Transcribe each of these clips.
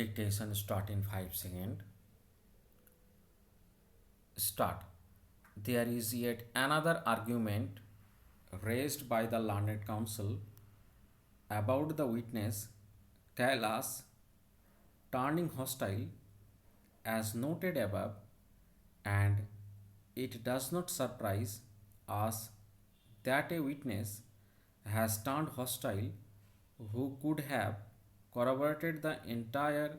Dictation start in 5 seconds. Start. There is yet another argument raised by the learned counsel about the witness Kailas turning hostile as noted above, and it does not surprise us that a witness has turned hostile who could have corroborated the entire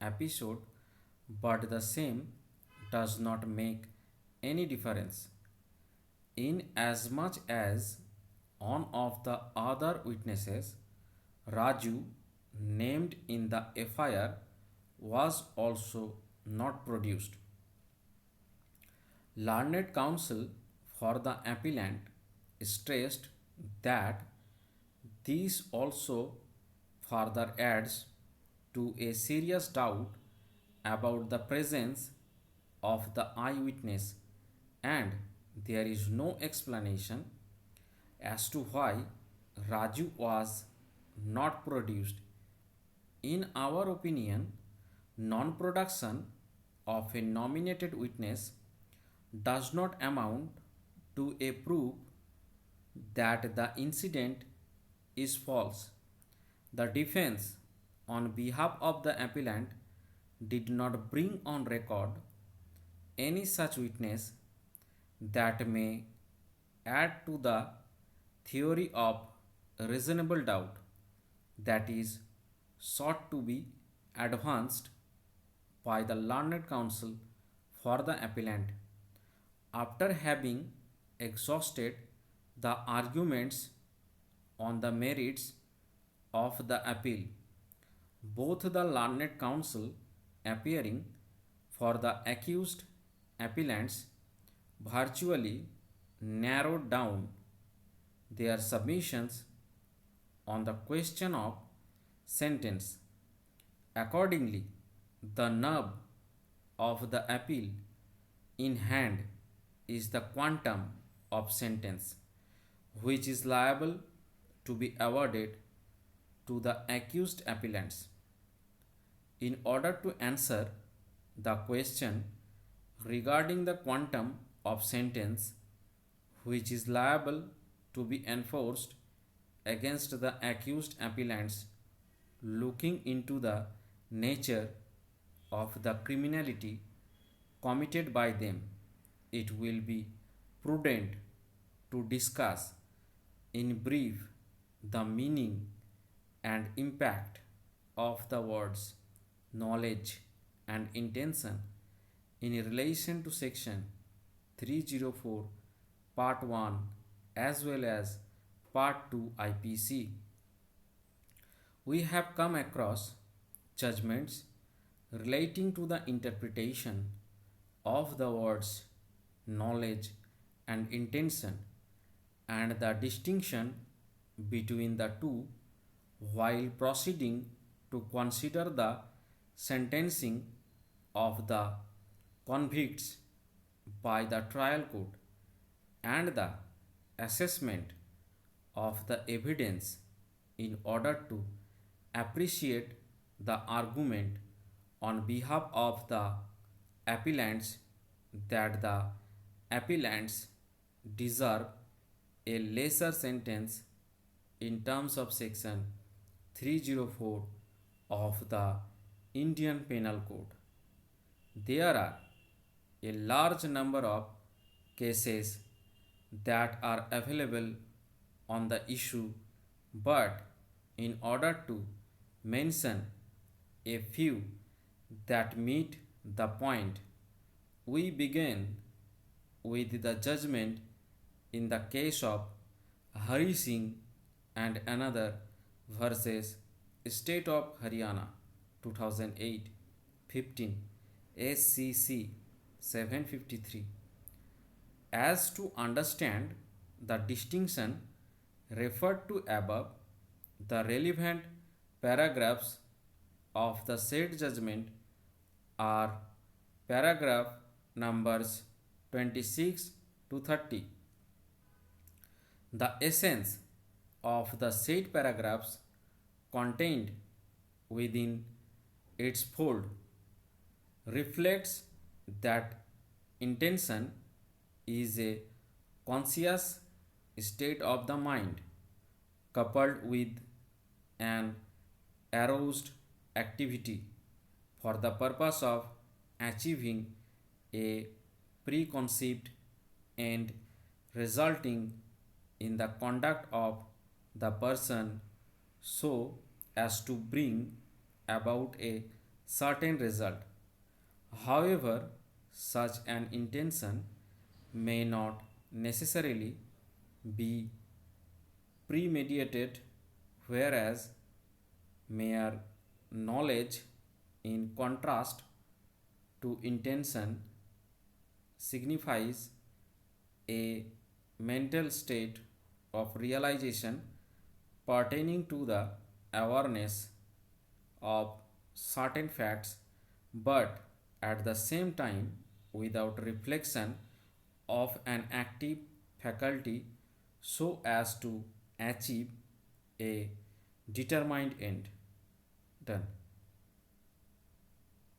episode, but the same does not make any difference in as much as one of the other witnesses, Raju, named in the FIR, was also not produced. Learned counsel for the appellant stressed that this also further adds to a serious doubt about the presence of the eyewitness, and there is no explanation as to why Raju was not produced. In our opinion, non production of a nominated witness does not amount to a proof that the incident is false. The defense, on behalf of the appellant, did not bring on record any such witness that may add to the theory of reasonable doubt that is sought to be advanced by the learned counsel for the appellant. After having exhausted the arguments on the merits of the appeal, both the learned counsel appearing for the accused appellants virtually narrowed down their submissions on the question of sentence. Accordingly, the nub of the appeal in hand is the quantum of sentence which is liable to be awarded to the accused appellants. In order to answer the question regarding the quantum of sentence which is liable to be enforced against the accused appellants, looking into the nature of the criminality committed by them, it will be prudent to discuss in brief the meaning and impact of the words knowledge and intention in relation to section 304 part 1 as well as part 2 IPC. We have come across judgments relating to the interpretation of the words knowledge and intention and the distinction between the two while proceeding to consider the sentencing of the convicts by the trial court and the assessment of the evidence in order to appreciate the argument on behalf of the appellants that the appellants deserve a lesser sentence in terms of section 304 of the Indian Penal Code. There are a large number of cases that are available on the issue, but in order to mention a few that meet the point, we begin with the judgment in the case of Hari Singh and another versus State of Haryana 2008 15 SCC 753. As to understand the distinction referred to above, the relevant paragraphs of the said judgment are paragraph numbers 26 to 30. The essence of the said paragraphs contained within its fold reflects that intention is a conscious state of the mind coupled with an aroused activity for the purpose of achieving a preconceived end, resulting in the conduct of the person so as to bring about a certain result. However, such an intention may not necessarily be premeditated, whereas mere knowledge, in contrast to intention, signifies a mental state of realization pertaining to the awareness of certain facts, but at the same time without reflection of an active faculty so as to achieve a determined end. Done.